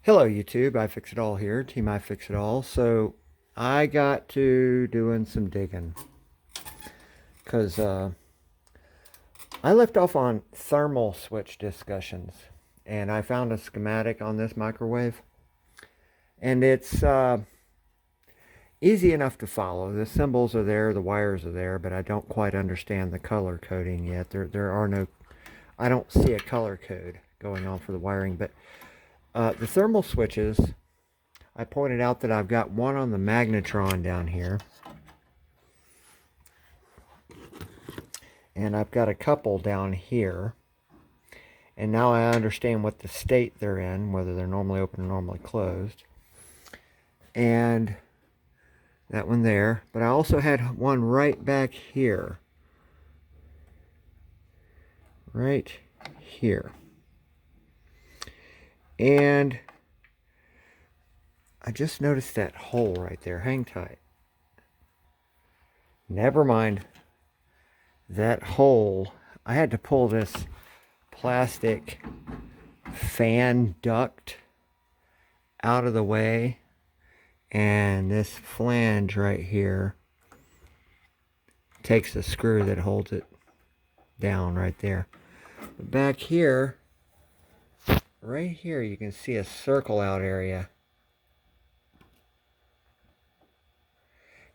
Hello YouTube, iFixItAll here, Team iFixItAll. So I got to doing some digging because I left off on thermal switch discussions, and I found a schematic on this microwave, and it's easy enough to follow. The symbols are there, the wires are there, but I don't quite understand the color coding yet. There are no, I don't see a color code going on for the wiring, but the thermal switches, I pointed out that I've got one on the magnetron down here. And I've got a couple down here. And now I understand what the state they're in, whether they're normally open or normally closed. And that one there. But I also had one right back here. Right here. And I just noticed that hole right there. Hang tight. Never mind. That hole, I had to pull this plastic fan duct out of the way. And this flange right here takes the screw that holds it down right there. But back here, right here, you can see a circle out area.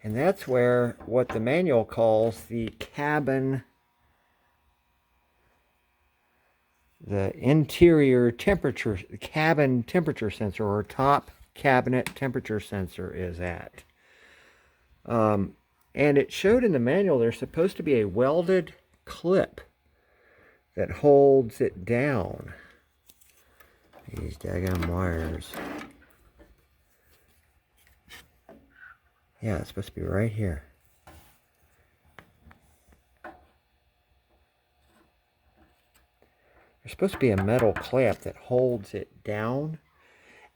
And that's where what the manual calls the cabin, the interior temperature, cabin temperature sensor, or top cabinet temperature sensor is at. And it showed in the manual there's supposed to be a welded clip that holds it down. These daggone wires. Yeah, it's supposed to be right here. There's supposed to be a metal clamp that holds it down.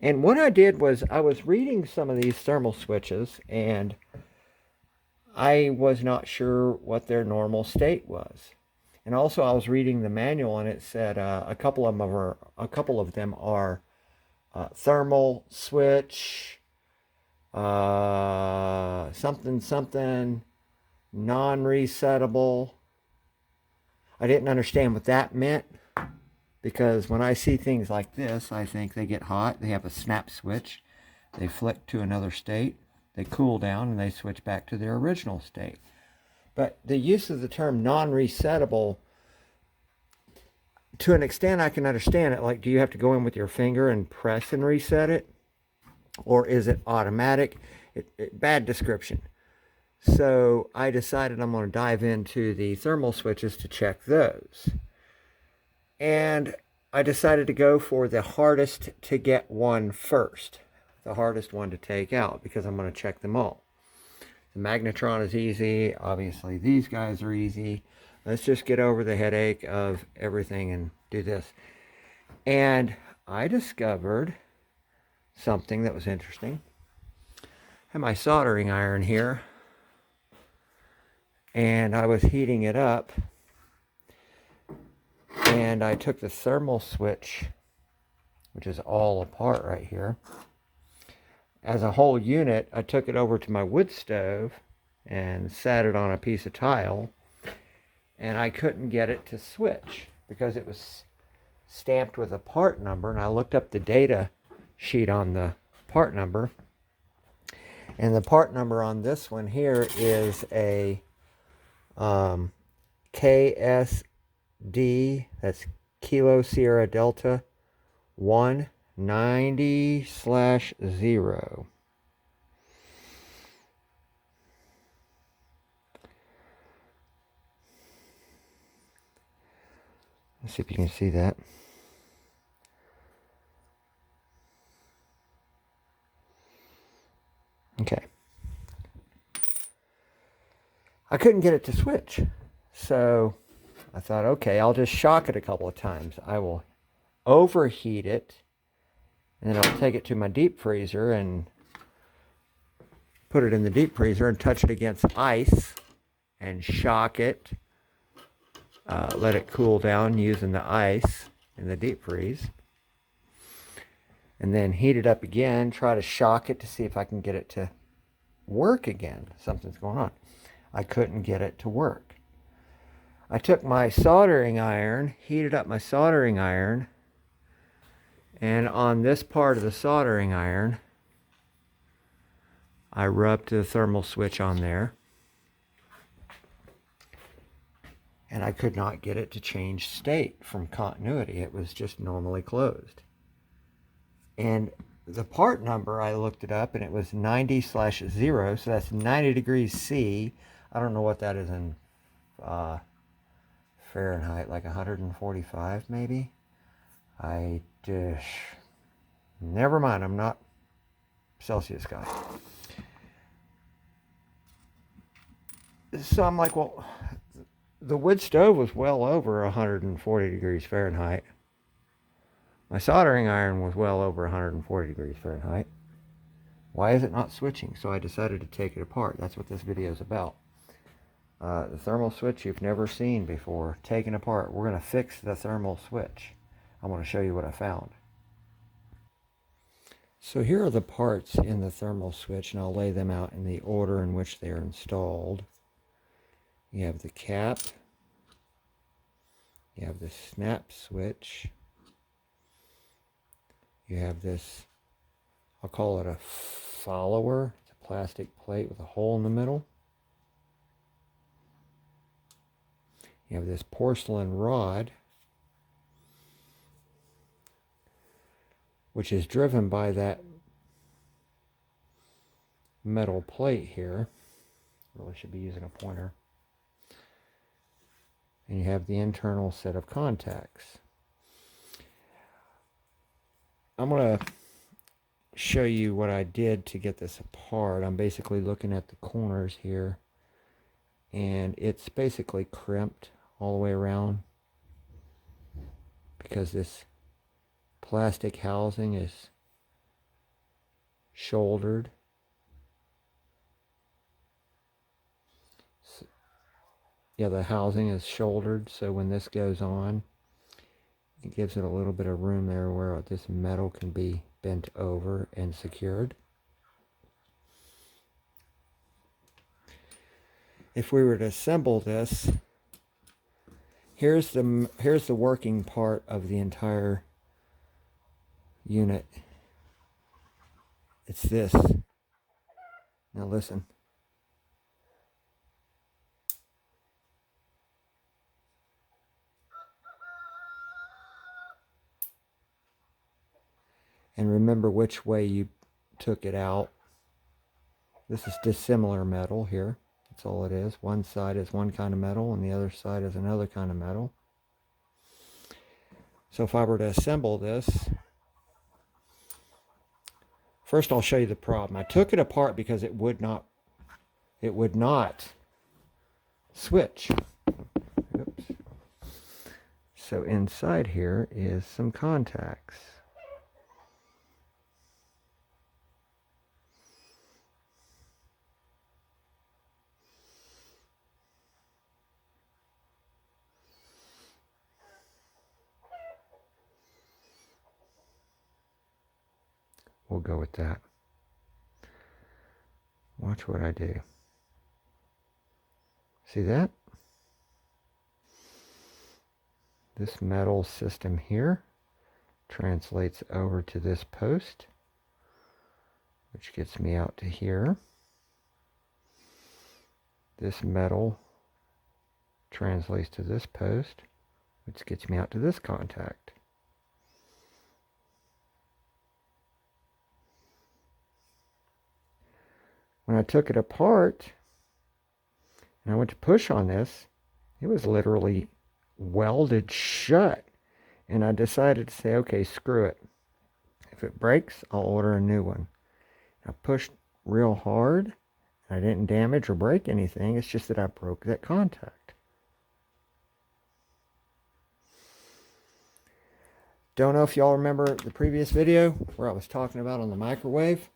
And what I did was I was reading some of these thermal switches, and I was not sure what their normal state was. And also I was reading the manual, and it said a couple of them are thermal switch, something non-resettable. I didn't understand what that meant, because when I see things like this, I think they get hot, they have a snap switch, they flick to another state, they cool down, and they switch back to their original state. But the use of the term non-resettable, to an extent I can understand it. Like, do you have to go in with your finger and press and reset it? Or is it automatic? Bad description. So I decided I'm going to dive into the thermal switches to check those. And I decided to go for the hardest to get one first. The hardest one to take out, because I'm going to check them all. The magnetron is easy. Obviously these guys are easy. Let's just get over the headache of everything and do this. And I discovered something that was interesting. I have my soldering iron here, and I was heating it up, and I took the thermal switch, which is all apart right here, as a whole unit. I took it over to my wood stove and sat it on a piece of tile, and I couldn't get it to switch because it was stamped with a part number. And I looked up the data sheet on the part number, and the part number on this one here is a KSD, that's Kilo Sierra Delta 190/0. Let's see if you can see that. Okay. I couldn't get it to switch. So I thought, okay, I'll just shock it a couple of times. I will overheat it, and then I'll take it to my deep freezer and put it in the deep freezer and touch it against ice and shock it. Let it cool down using the ice in the deep freeze. and then heat it up again, try to shock it to see if I can get it to work again. Something's going on. I couldn't get it to work. I took my soldering iron, heated up my soldering iron, and on this part of the soldering iron, I rubbed the thermal switch on there, and I could not get it to change state from continuity. It was just normally closed. And the part number, I looked it up, and it was 90/0, so that's 90 degrees C. I don't know what that is in Fahrenheit, like 145 maybe. Never mind, I'm not Celsius guy. So I'm like, well, the wood stove was well over 140 degrees Fahrenheit. My soldering iron was well over 140 degrees Fahrenheit. Why is it not switching? So I decided to take it apart. That's what this video is about. The thermal switch you've never seen before, taken apart. We're going to fix the thermal switch. I'm going to show you what I found. So here are the parts in the thermal switch, and I'll lay them out in the order in which they are installed. You have the cap, you have the snap switch, you have this, I'll call it a follower. It's a plastic plate with a hole in the middle. You have this porcelain rod, which is driven by that metal plate here. Really should be using a pointer. And you have the internal set of contacts. I'm going to show you what I did to get this apart. I'm basically looking at the corners here, and it's basically crimped all the way around because this plastic housing is shouldered. Yeah, the housing is shouldered, so when this goes on, it gives it a little bit of room there where this metal can be bent over and secured. If we were to assemble this, here's the working part of the entire unit. It's this. Now listen. And remember which way you took it out. This is dissimilar metal here. That's all it is. One side is one kind of metal and the other side is another kind of metal. So if I were to assemble this, first I'll show you the problem. I took it apart because it would not switch. Oops. So inside here is some contacts. We'll go with that. Watch what I do. See that? This metal system here translates over to this post, which gets me out to here. This metal translates to this post, which gets me out to this contact. When I took it apart and I went to push on this, it was literally welded shut. And I decided to say, okay, screw it. If it breaks, I'll order a new one. I pushed real hard. I didn't damage or break anything. It's just that I broke that contact. Don't know if y'all remember the previous video where I was talking about on the microwave.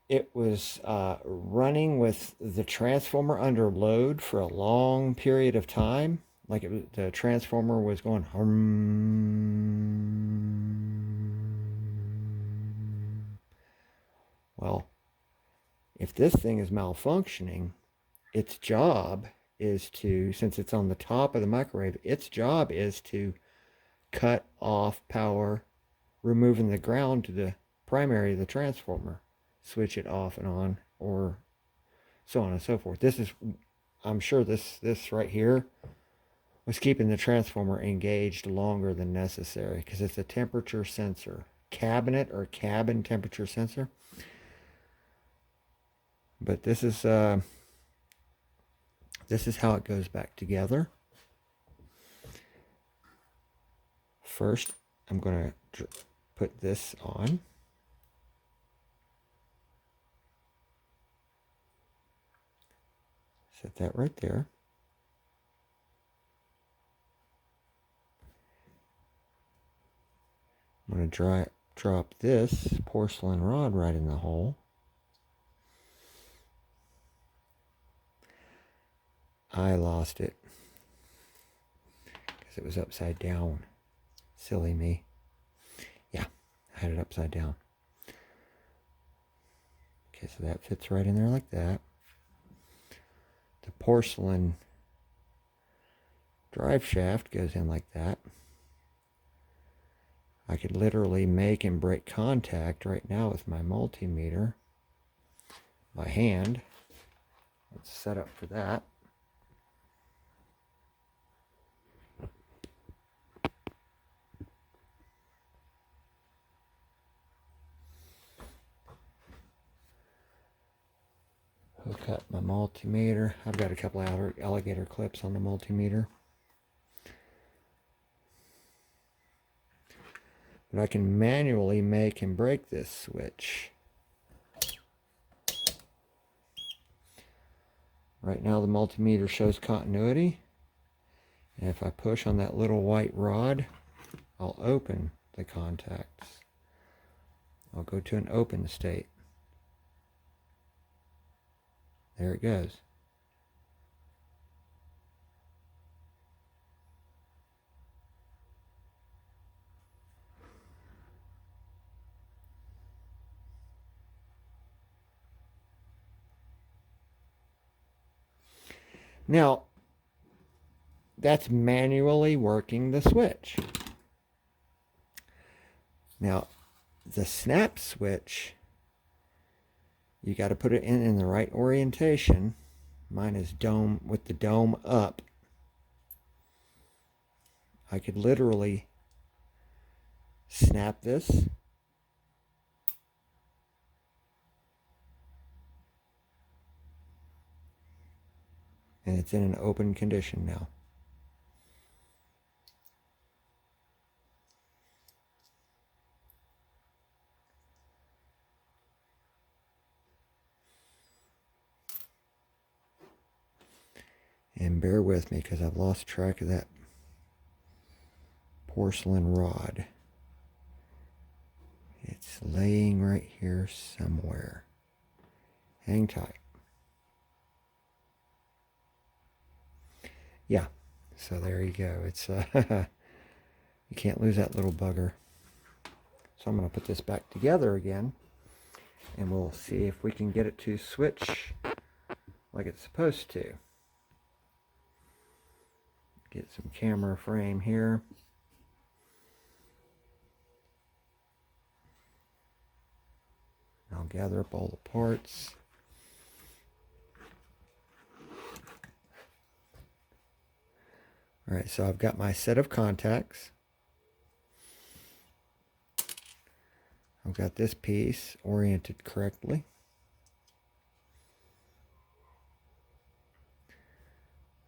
It was running with the transformer under load for a long period of time. Like the transformer was going hum. if this thing is malfunctioning, its job is to, since it's on the top of the microwave, its job is to cut off power, removing the ground to the primary of the transformer, switch it off and on, or so on and so forth. This is, I'm sure this right here was keeping the transformer engaged longer than necessary because it's a temperature sensor, cabinet or cabin temperature sensor. But this is how it goes back together. First, I'm going to put this on. Set that right there. I'm going to drop this porcelain rod right in the hole. I lost it because it was upside down. Silly me. Yeah, I had it upside down. Okay, so that fits right in there like that. The porcelain drive shaft goes in like that. I could literally make and break contact right now with my multimeter by hand. Let's set up for that. Hook up my multimeter. I've got a couple of alligator clips on the multimeter. But I can manually make and break this switch. Right now the multimeter shows continuity. And if I push on that little white rod, I'll open the contacts. I'll go to an open state. There it goes. Now, that's manually working the switch. Now, the snap switch, you got to put it in the right orientation. Mine is dome, with the dome up. I could literally snap this. And it's in an open condition now. And bear with me because I've lost track of that porcelain rod. It's laying right here somewhere. Hang tight. Yeah, so there you go. It's you can't lose that little bugger. So I'm going to put this back together again, and we'll see if we can get it to switch like it's supposed to. Get some camera frame here. I'll gather up all the parts. All right, so I've got my set of contacts. I've got this piece oriented correctly.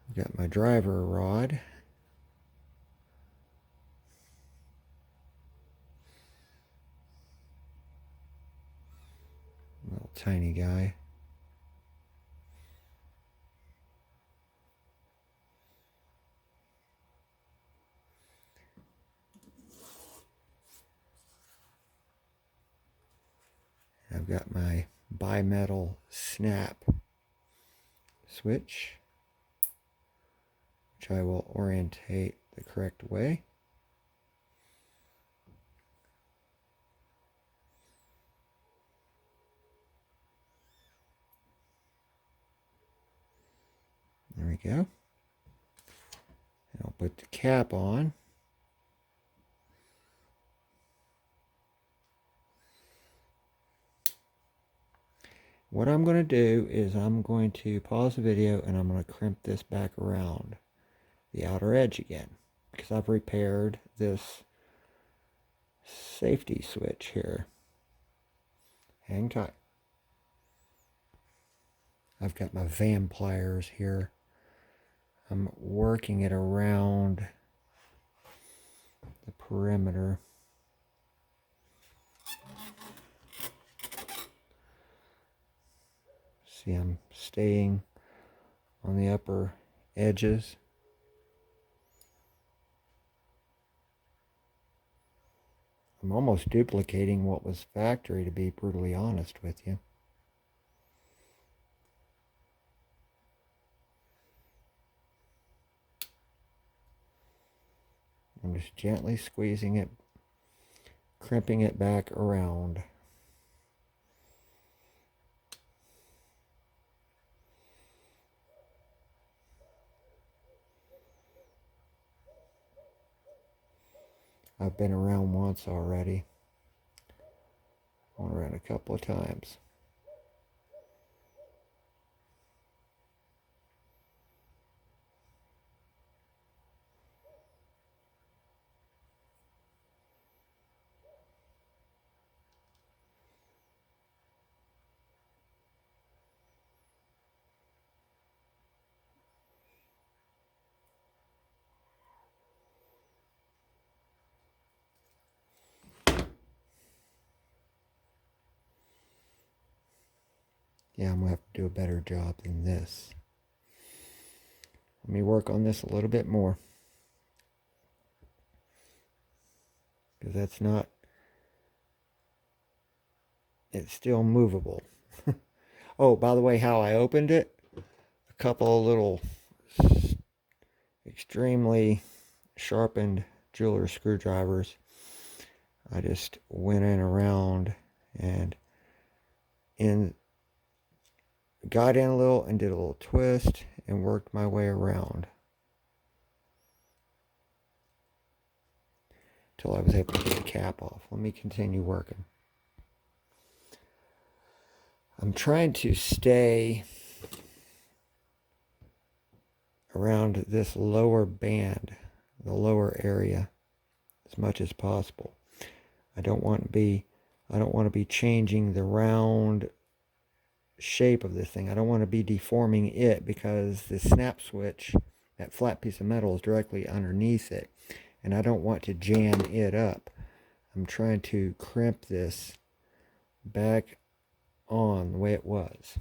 I've got my driver rod. Little tiny guy. I've got my bimetal snap switch, which I will orientate the correct way. we go. And I'll put the cap on. What I'm going to do is I'm going to pause the video and I'm going to crimp this back around the outer edge again, because I've repaired this safety switch here. Hang tight. I've got my van pliers here. I'm working it around the perimeter. See, I'm staying on the upper edges. I'm almost duplicating what was factory, to be brutally honest with you. I'm just gently squeezing it, crimping it back around. I've been around once already. Went around a couple of times. Yeah, I'm going to have to do a better job than this. Let me work on this a little bit more. Because that's not... It's still movable. Oh, by the way, how I opened it? A couple of little extremely sharpened jeweler screwdrivers. I just went in around and got in a little and did a little twist and worked my way around till I was able to get the cap off. Let me continue working. I'm trying to stay around this lower band, the lower area, as much as possible. I don't want to be changing the round shape of this thing. I don't want to be deforming it, because the snap switch, that flat piece of metal, is directly underneath it, and I don't want to jam it up. I'm trying to crimp this back on the way it was.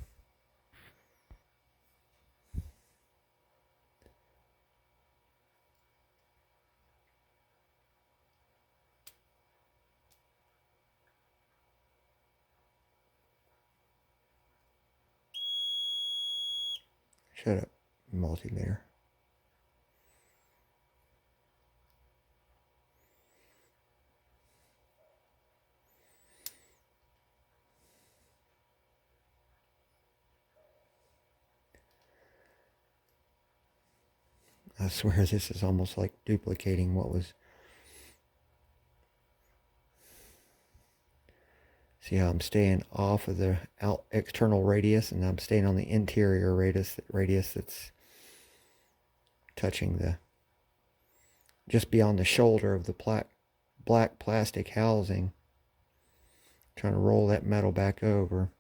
Shut up, multimeter. I swear this is almost like duplicating what was... See how I'm staying off of the external radius, and I'm staying on the interior radius that's touching the... just beyond the shoulder of the black plastic housing. Trying to roll that metal back over.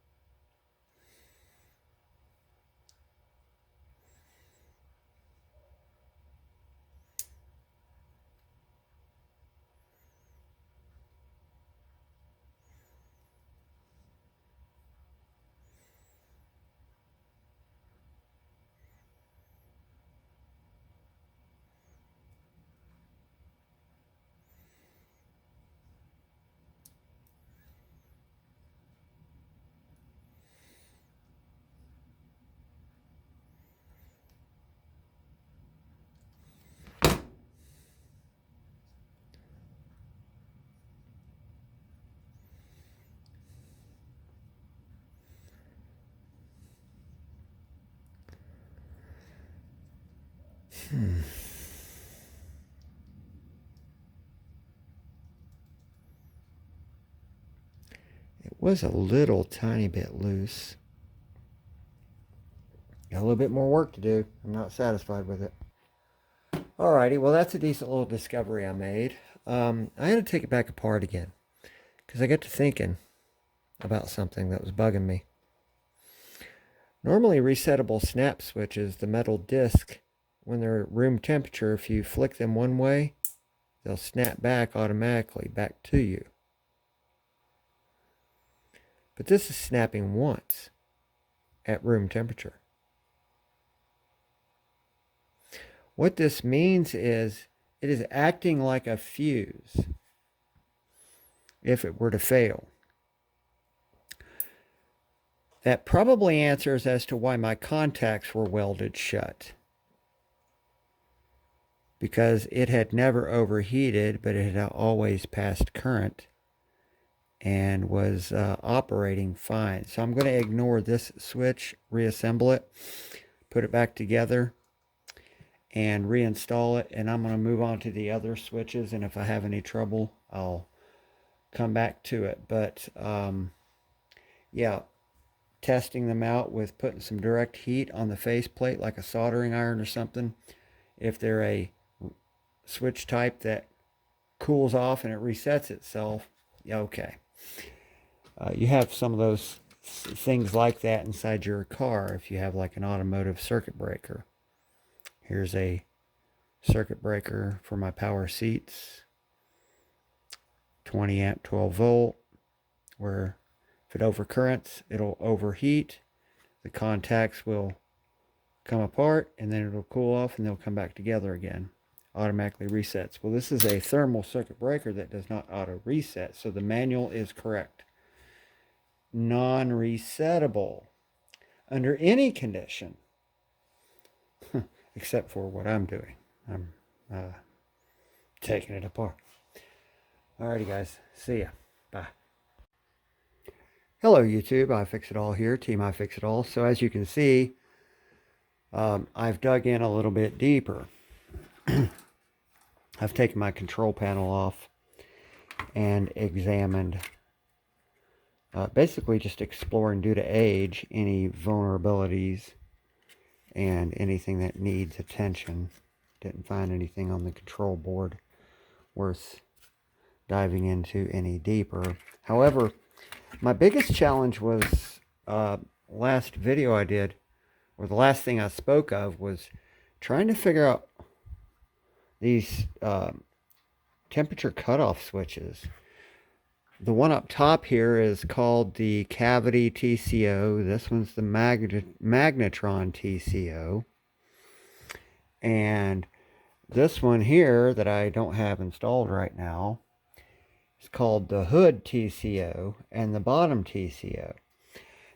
It was a little tiny bit loose. Got a little bit more work to do. I'm not satisfied with it. Alrighty, well that's a decent little discovery I made. I had to take it back apart again because I got to thinking about something that was bugging me. Normally resettable snap switches, the metal disc, when they're room temperature, if you flick them one way, they'll snap back automatically back to you. But this is snapping once at room temperature. What this means is it is acting like a fuse if it were to fail. That probably answers as to why my contacts were welded shut. Because it had never overheated, but it had always passed current and was operating fine. So I'm going to ignore this switch, reassemble it, put it back together, and reinstall it. And I'm going to move on to the other switches. And if I have any trouble, I'll come back to it. But yeah, testing them out with putting some direct heat on the faceplate like a soldering iron or something. If they're a switch type that cools off and it resets itself, okay. You have some of those things like that inside your car if you have like an automotive circuit breaker. Here's a circuit breaker for my power seats. 20 amp, 12 volt, where if it overcurrents, it'll overheat. The contacts will come apart and then it'll cool off and they'll come back together again. Automatically resets. Well, this is a thermal circuit breaker that does not auto reset, so the manual is correct. Non-resettable under any condition, except for what I'm doing. I'm taking it apart. Alrighty, guys. See ya. Bye. Hello, YouTube. iFixItAll here. Team iFixItAll. So as you can see, I've dug in a little bit deeper. I've taken my control panel off and examined, basically just exploring due to age, any vulnerabilities and anything that needs attention. Didn't find anything on the control board worth diving into any deeper. However, my biggest challenge was last video I did, or the last thing I spoke of, was trying to figure out these temperature cutoff switches. The one up top here is called the cavity TCO. This one's the magnetron TCO. And this one here that I don't have installed right now is called the hood TCO and the bottom TCO.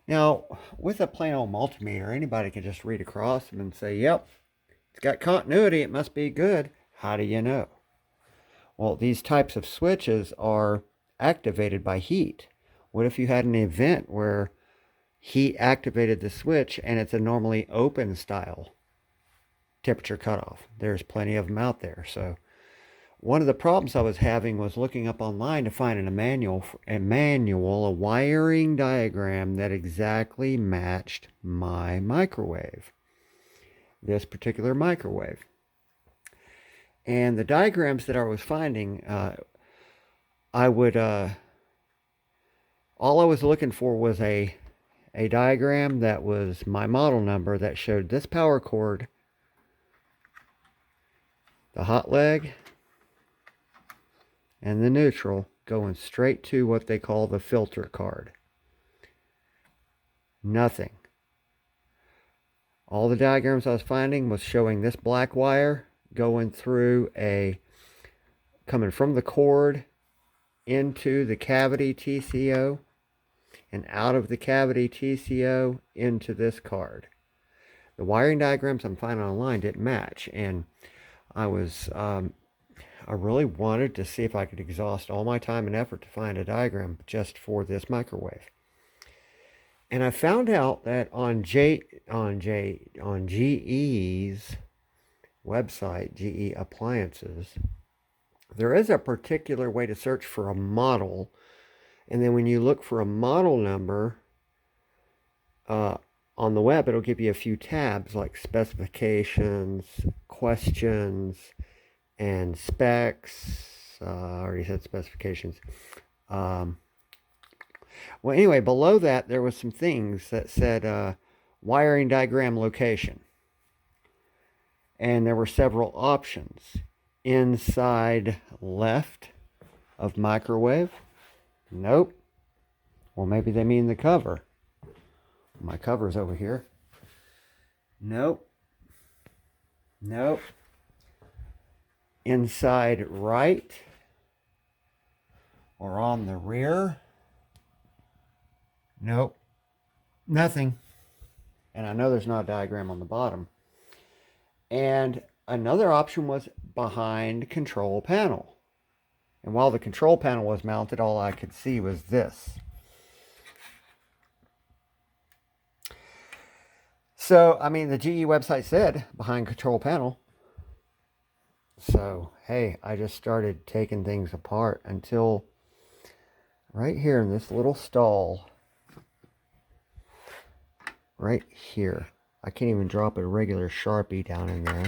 Now, with a plain old multimeter, anybody can just read across them and say, yep, it's got continuity, it must be good. How do you know? Well, these types of switches are activated by heat. What if you had an event where heat activated the switch and it's a normally open style temperature cutoff? There's plenty of them out there. So one of the problems I was having was looking up online to find a a wiring diagram that exactly matched my microwave, this particular microwave. And the diagrams that I was finding, all I was looking for was a diagram that was my model number that showed this power cord, the hot leg, and the neutral going straight to what they call the filter card. Nothing. All the diagrams I was finding was showing this black wire going through coming from the cord into the cavity TCO and out of the cavity TCO into this card. The wiring diagrams I'm finding online didn't match, and I really wanted to see if I could exhaust all my time and effort to find a diagram just for this microwave. And I found out that on GE's website, GE Appliances, there is a particular way to search for a model. And then when you look for a model number on the web, it'll give you a few tabs like specifications, questions, and specs. I already said specifications. Well, anyway, below that, there was some things that said wiring diagram location. And there were several options. Inside left of microwave. Nope. Well, maybe they mean the cover. My cover's over here. Nope. Nope. Inside right. Or on the rear. Nope. Nothing. And I know there's not a diagram on the bottom. And another option was behind control panel. And while the control panel was mounted, all I could see was this. So, I mean, the GE website said behind control panel. So, hey, I just started taking things apart until right here in this little stall. Right here. I can't even drop a regular Sharpie down in there.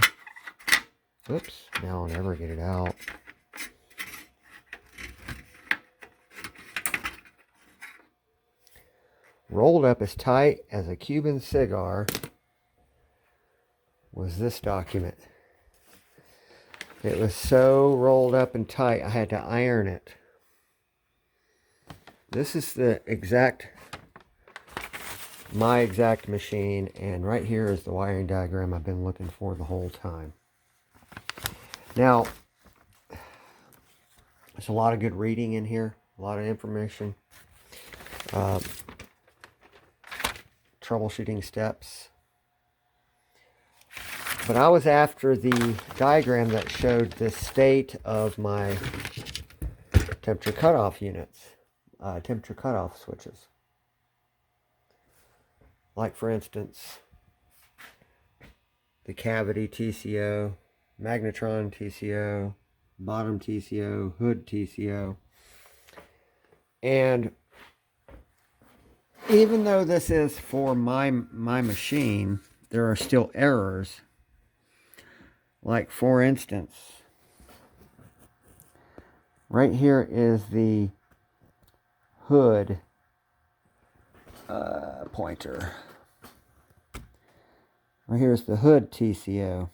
Oops, now I'll never get it out. Rolled up as tight as a Cuban cigar was this document. It was so rolled up and tight, I had to iron it. This is my exact machine, and right here is the wiring diagram I've been looking for the whole time. Now, there's a lot of good reading in here, a lot of information. Troubleshooting steps. But I was after the diagram that showed the state of my temperature cutoff units, temperature cutoff switches. Like, for instance, the cavity TCO, magnetron TCO, bottom TCO, hood TCO. And even though this is for my machine, there are still errors. Like, for instance, right here is the hood pointer. Right here is the hood TCO.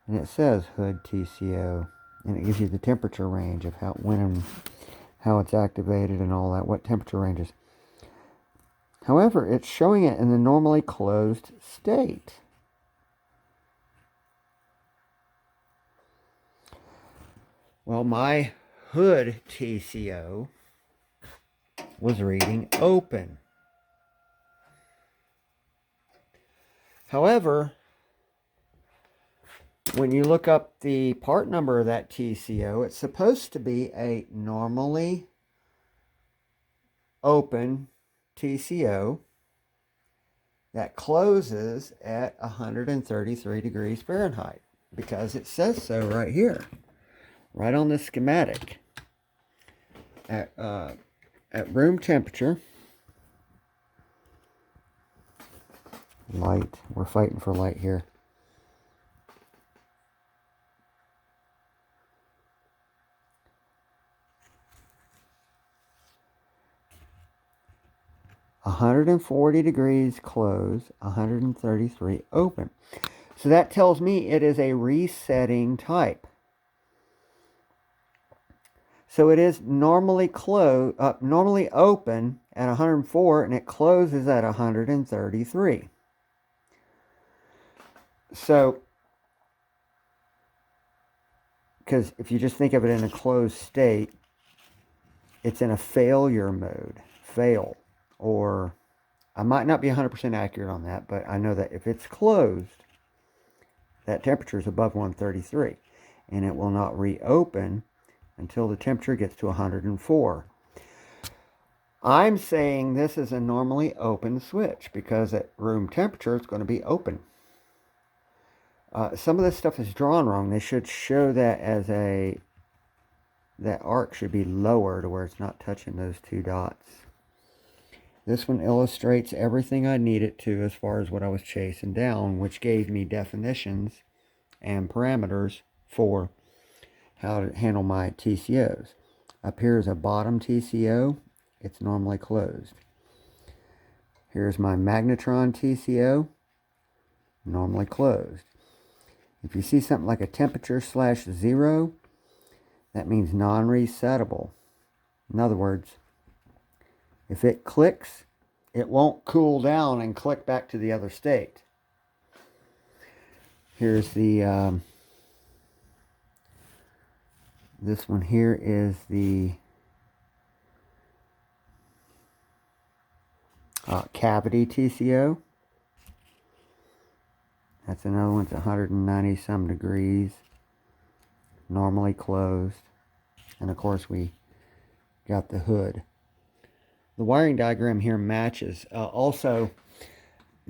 And it says hood TCO. And it gives you the temperature range of when and how it's activated and all that, what temperature ranges. However, it's showing it in the normally closed state. Well, my hood TCO was reading open. However, when you look up the part number of that TCO, it's supposed to be a normally open TCO that closes at 133 degrees Fahrenheit, because it says so right here, right on the schematic. At room temperature, light, we're fighting for light here. (140 degrees close, 133 open). So that tells me it is a resetting type. So it is normally normally open at 104, and it closes at 133. So, because if you just think of it in a closed state, it's in a failure mode, fail. Or, I might not be 100% accurate on that, but I know that if it's closed, that temperature is above 133, and it will not reopen until the temperature gets to 104. I'm saying this is a normally open switch because at room temperature it's going to be open. Some of this stuff is drawn wrong. They should show that as that arc should be lower to where it's not touching those two dots. This one illustrates everything I need it to as far as what I was chasing down, which gave me definitions and parameters for how to handle my TCOs. Up here is a bottom TCO. It's normally closed. Here's my magnetron TCO, normally closed. If you see something like a temperature /0, that means non-resettable. In other words, if it clicks, it won't cool down and click back to the other state. Here's the, this one here is the cavity TCO. That's another one. It's 190 some degrees, normally closed. And of course we got the hood. The wiring diagram here matches. Also,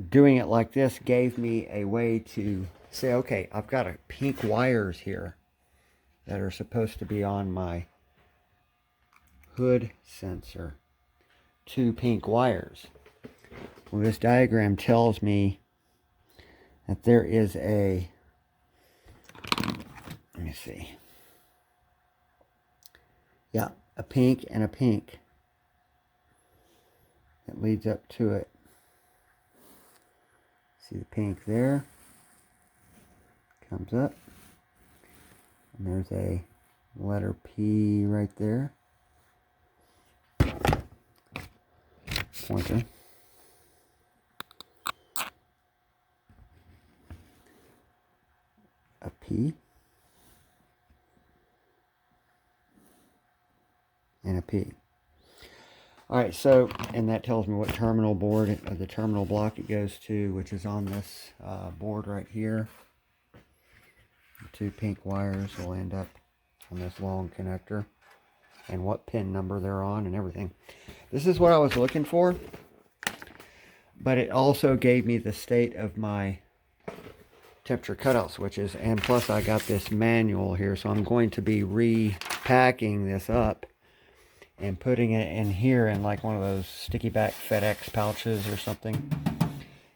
doing it like this gave me a way to say, okay, I've got pink wires here that are supposed to be on my hood sensor. 2 pink wires. Well, this diagram tells me that there is let me see. Yeah, a pink and a pink. It leads up to it. See the pink there? Comes up. And there's a letter P right there. Pointer. A P. And a P. Alright, so, and that tells me what terminal board, the terminal block it goes to, which is on this board right here. The 2 pink wires will end up on this long connector, and what pin number they're on and everything. This is what I was looking for, but it also gave me the state of my temperature cutout switches, and plus I got this manual here, so I'm going to be repacking this up and putting it in here in like one of those sticky back FedEx pouches or something.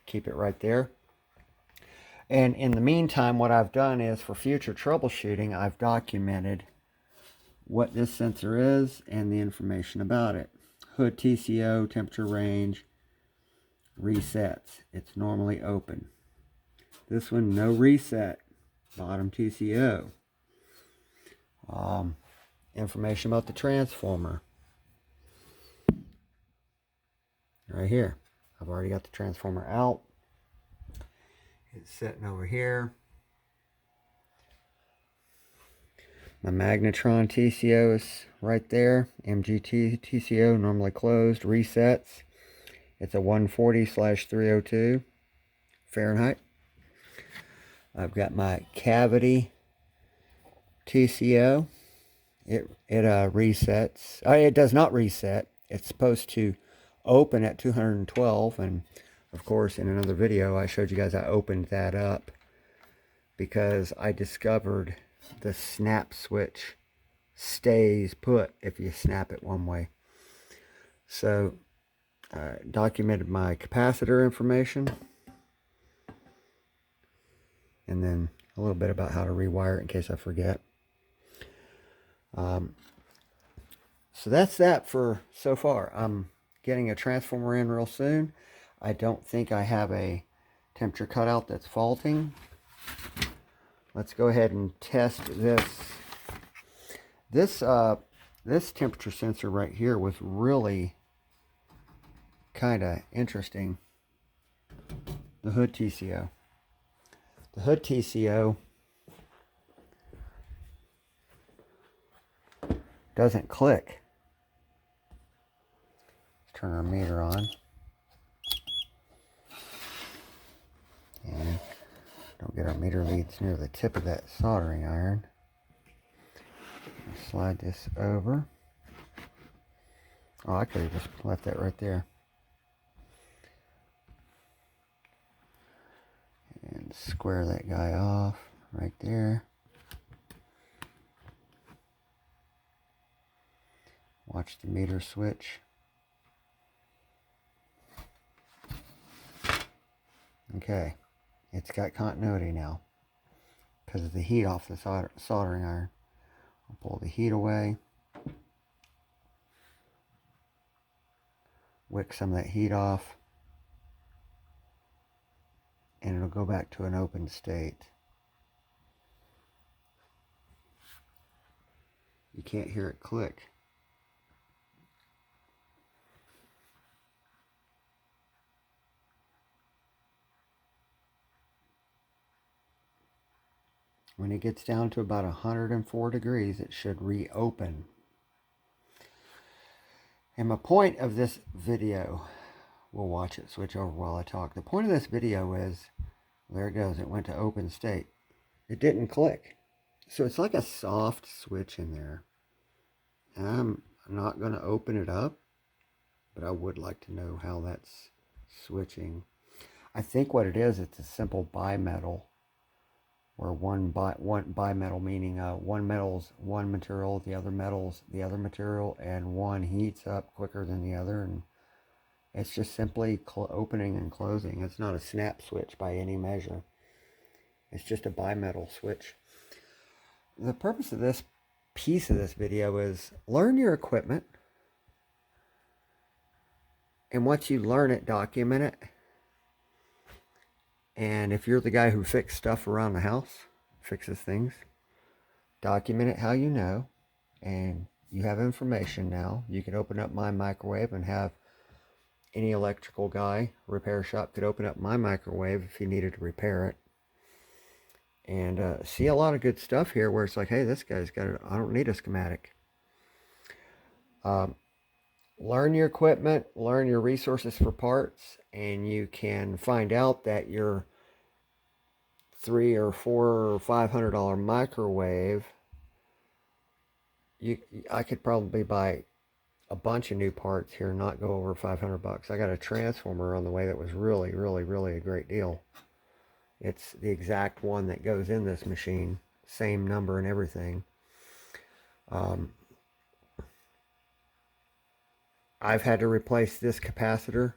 Keep it right there. And in the meantime, what I've done is for future troubleshooting, I've documented what this sensor is and the information about it. Hood TCO, temperature range, resets. It's normally open. This one, no reset. Bottom TCO. Information about the transformer. Right here. I've already got the transformer out. It's sitting over here. My magnetron TCO is right there. MGT TCO, normally closed. Resets. It's a 140/302 Fahrenheit. I've got my cavity TCO. It resets. It does not reset. It's supposed to open at 212, and of course in another video I showed you guys I opened that up because I discovered the snap switch stays put if you snap it one way. So documented my capacitor information, and then a little bit about how to rewire it in case I forget. So that's that for so far. I'm getting a transformer in real soon. I don't think I have a temperature cutout that's faulting. Let's go ahead and test this. This temperature sensor right here was really kind of interesting. The hood TCO. The hood TCO doesn't click. Let's turn our meter on. And don't get our meter leads near the tip of that soldering iron. Slide this over. Oh, I could have just left that right there. And square that guy off right there. Watch the meter switch. Okay, it's got continuity now because of the heat off the soldering iron. I'll pull the heat away. Wick some of that heat off. And it'll go back to an open state. You can't hear it click. When it gets down to about 104 degrees, it should reopen. And my point of this video, we'll watch it switch over while I talk. The point of this video is, there it goes, it went to open state. It didn't click. So it's like a soft switch in there. And I'm not going to open it up, but I would like to know how that's switching. I think what it is, it's a simple bimetal, where one bimetal meaning one metal's one material, the other metal's the other material, and one heats up quicker than the other, and it's just simply opening and closing. It's not a snap switch by any measure. It's just a bimetal switch. The purpose of this piece of this video is learn your equipment, and once you learn it, document it. And if you're the guy who fixes stuff around the house, fixes things, document it how you know, and you have information now. You can open up my microwave and have any electrical guy, repair shop could open up my microwave if he needed to repair it. And see a lot of good stuff here where it's like, hey, this guy's got it. I don't need a schematic. Learn your equipment, learn your resources for parts, and you can find out that your $300 or $400 or $500 microwave, I could probably buy a bunch of new parts here and not go over 500 bucks. I got a transformer on the way that was really, really, really a great deal. It's the exact one that goes in this machine, same number and everything. I've had to replace this capacitor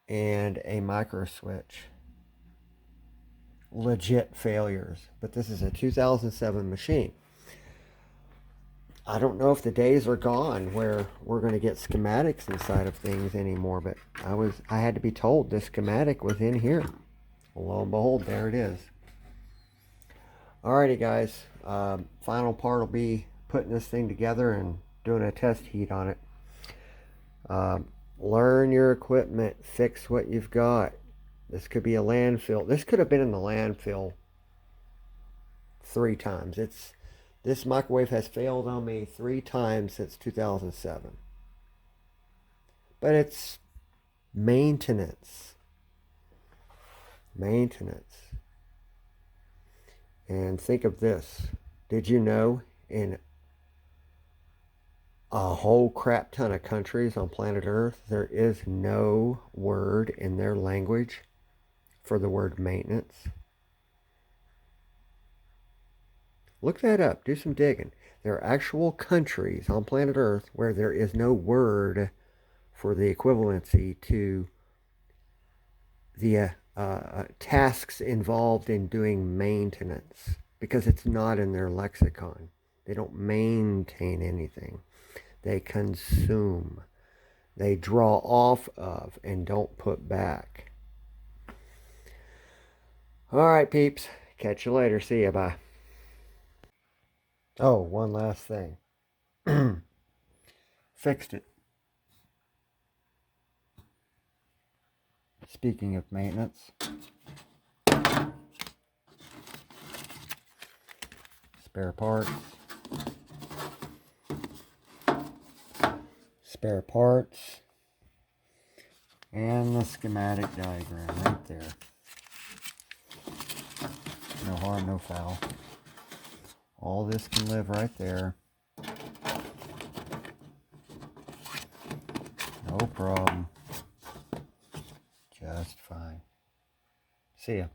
and a micro switch. Legit failures. But this is a 2007 machine. I don't know if the days are gone where we're going to get schematics inside of things anymore, but I had to be told this schematic was in here. Well, lo and behold, there it is. Alrighty guys, final part will be putting this thing together and doing a test heat on it. Learn your equipment, fix what you've got. This could be a landfill. This could have been in the landfill 3 times. This microwave has failed on me 3 times since 2007. But it's maintenance. Maintenance. And think of this. Did you know in a whole crap ton of countries on planet Earth, there is no word in their language for the word maintenance? Look that up. Do some digging. There are actual countries on planet Earth where there is no word for the equivalency to the tasks involved in doing maintenance, because it's not in their lexicon. They don't maintain anything. They consume. They draw off of and don't put back. All right, peeps. Catch you later. See ya. Bye. Oh, one last thing. Fixed it. Speaking of maintenance, spare parts, and the schematic diagram right there. No harm, no foul. All this can live right there. No problem. Just fine. See ya.